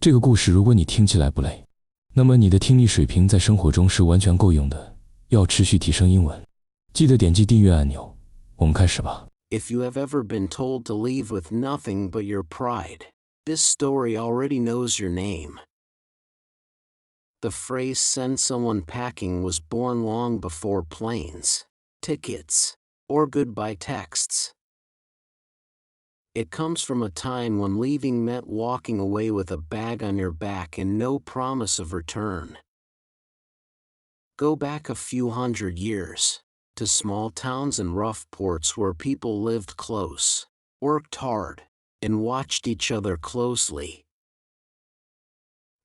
这个故事如果你听起来不累，那么你的听力水平在生活中是完全够用的。要持续提升英文，记得点击订阅按钮。我们开始吧。 If you have ever been told to leave with nothing but your pride, this story already knows your name. The phrase "send someone packing" was born long before planes, tickets, or goodbye texts. It comes from a time when leaving meant walking away with a bag on your back and no promise of return. Go back a few hundred years, to small towns and rough ports where people lived close, worked hard, and watched each other closely.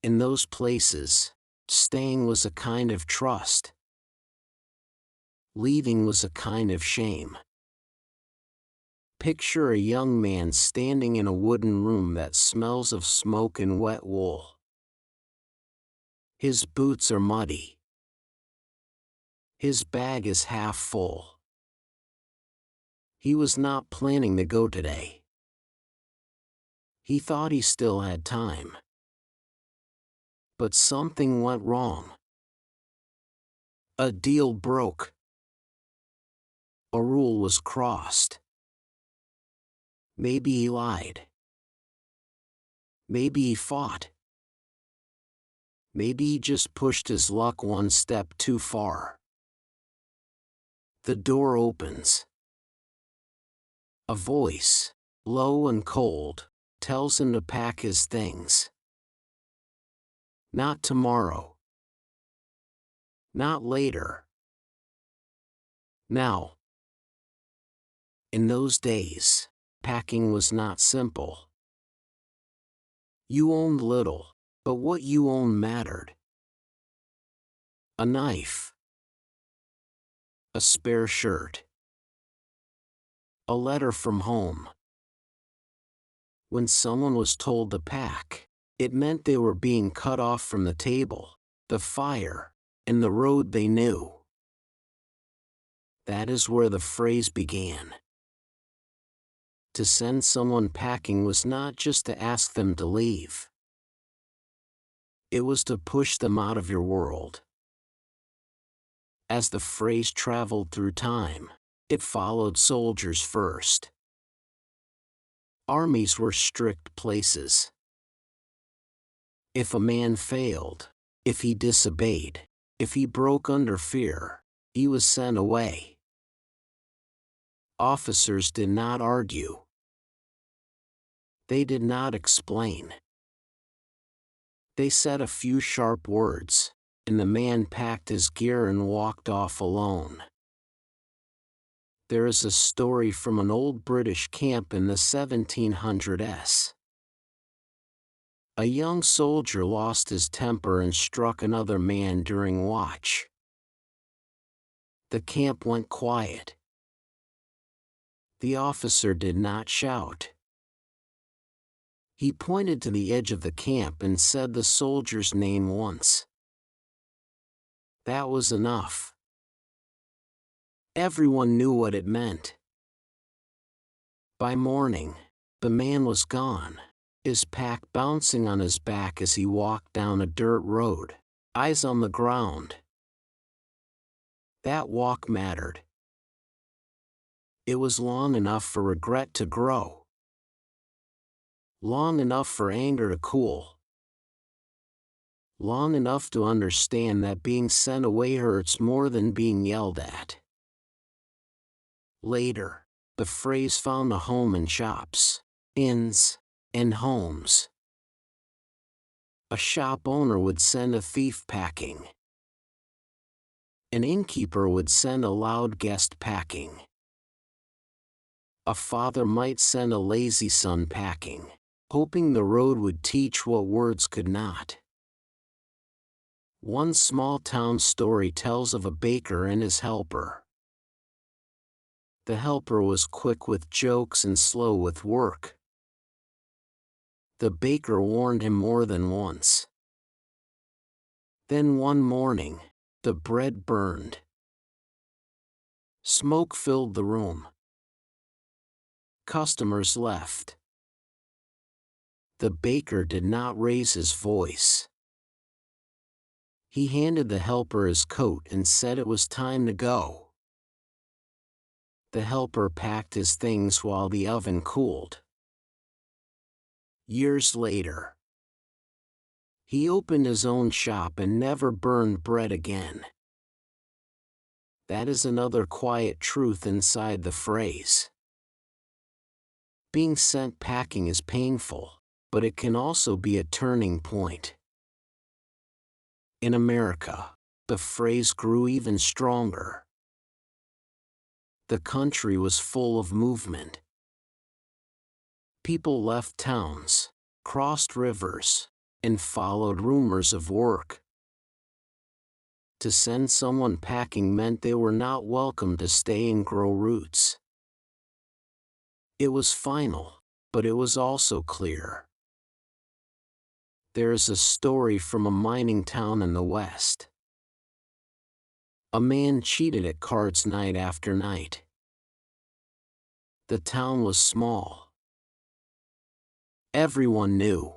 In those places, staying was a kind of trust. Leaving was a kind of shame. Picture a young man standing in a wooden room that smells of smoke and wet wool. His boots are muddy. His bag is half full. He was not planning to go today. He thought he still had time. But something went wrong. A deal broke. A rule was crossed. Maybe he lied. Maybe he fought. Maybe he just pushed his luck one step too far. The door opens. A voice, low and cold, tells him to pack his things. Not tomorrow. Not later. Now. In those days, packing was not simple. You owned little, but what you owned mattered. A knife. A spare shirt. A letter from home. When someone was told to pack, it meant they were being cut off from the table, the fire, and the road they knew. That is where the phrase began. To send someone packing was not just to ask them to leave. It was to push them out of your world. As the phrase traveled through time, it followed soldiers first. Armies were strict places. If a man failed, if he disobeyed, if he broke under fear, he was sent away. Officers did not argue. They did not explain. They said a few sharp words, and the man packed his gear and walked off alone. There is a story from an old British camp in the 1700s. A young soldier lost his temper and struck another man during watch. The camp went quiet. The officer did not shout. He pointed to the edge of the camp and said the soldier's name once. That was enough. Everyone knew what it meant. By morning, the man was gone, his pack bouncing on his back as he walked down a dirt road, eyes on the ground. That walk mattered. It was long enough for regret to grow. Long enough for anger to cool. Long enough to understand that being sent away hurts more than being yelled at. Later, the phrase found a home in shops, inns, and homes. A shop owner would send a thief packing. An innkeeper would send a loud guest packing. A father might send a lazy son packing, hoping the road would teach what words could not. One small town story tells of a baker and his helper. The helper was quick with jokes and slow with work. The baker warned him more than once. Then one morning, the bread burned. Smoke filled the room. Customers left. The baker did not raise his voice. He handed the helper his coat and said it was time to go. The helper packed his things while the oven cooled. Years later, he opened his own shop and never burned bread again. That is another quiet truth inside the phrase. Being sent packing is painful, but it can also be a turning point. In America, the phrase grew even stronger. The country was full of movement. People left towns, crossed rivers, and followed rumors of work. To send someone packing meant they were not welcome to stay and grow roots. It was final, but it was also clear. There is a story from a mining town in the West. A man cheated at cards night after night. The town was small. Everyone knew.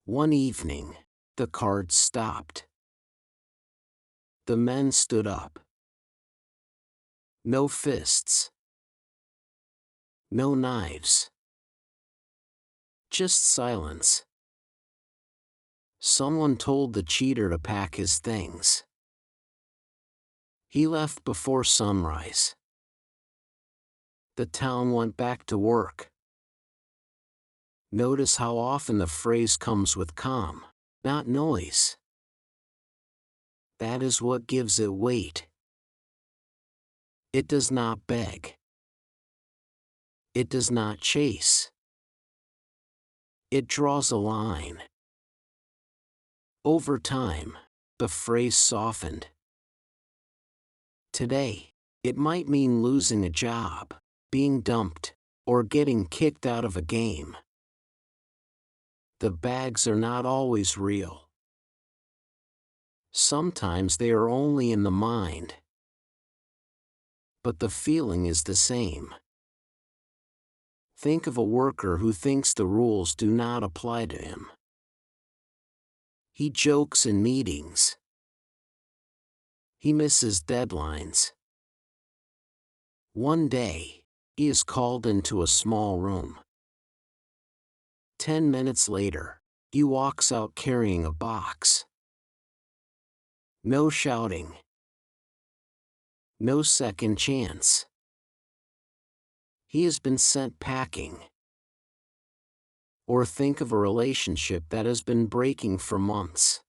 One evening, the cards stopped. The men stood up. No fists. No knives. Just silence. Someone told the cheater to pack his things. He left before sunrise. The town went back to work. Notice how often the phrase comes with calm, not noise. That is what gives it weight. It does not beg. It does not chase. It draws a line. Over time, the phrase softened. Today, it might mean losing a job, being dumped, or getting kicked out of a game. The bags are not always real. Sometimes they are only in the mind. But the feeling is the same. Think of a worker who thinks the rules do not apply to him. He jokes in meetings. He misses deadlines. One day, he is called into a small room. 10 minutes later, he walks out carrying a box. No shouting. No second chance. He has been sent packing. Or think of a relationship that has been breaking for months.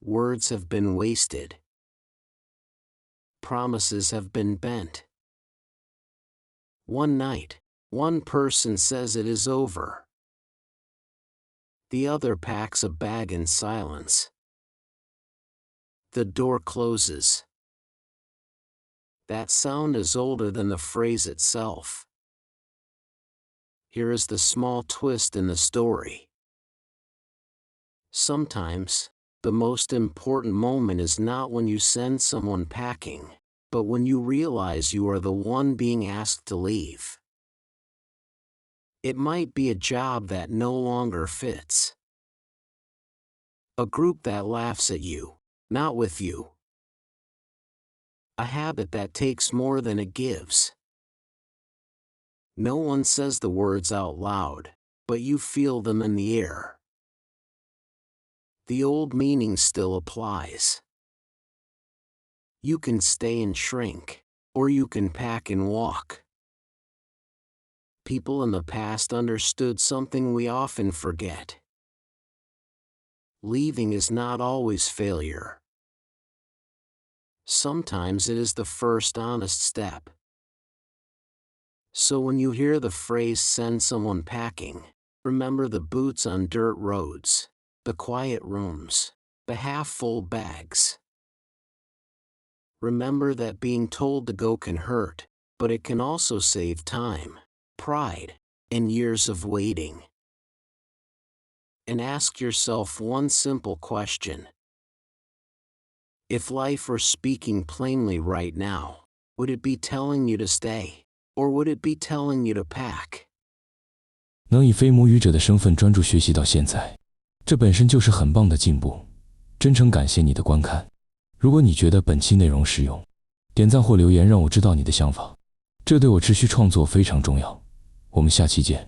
Words have been wasted. Promises have been bent. One night, one person says it is over. The other packs a bag in silence. The door closes. That sound is older than the phrase itself. Here is the small twist in the story. Sometimes, the most important moment is not when you send someone packing, but when you realize you are the one being asked to leave. It might be a job that no longer fits. A group that laughs at you, not with you. A habit that takes more than it gives. No one says the words out loud, but you feel them in the air. The old meaning still applies. You can stay and shrink, or you can pack and walk. People in the past understood something we often forget. Leaving is not always failure. Sometimes it is the first honest step. So when you hear the phrase "send someone packing," remember the boots on dirt roads, the quiet rooms, the half-full bags. Remember that being told to go can hurt, but it can also save time, pride, and years of waiting. And ask yourself one simple question. If life were speaking plainly right now, would it be telling you to stay, or would it be telling you to pack? 能以非母语者的身份专注学习到现在，这本身就是很棒的进步。真诚感谢你的观看。如果你觉得本期内容实用，点赞或留言让我知道你的想法，这对我持续创作非常重要。我们下期见。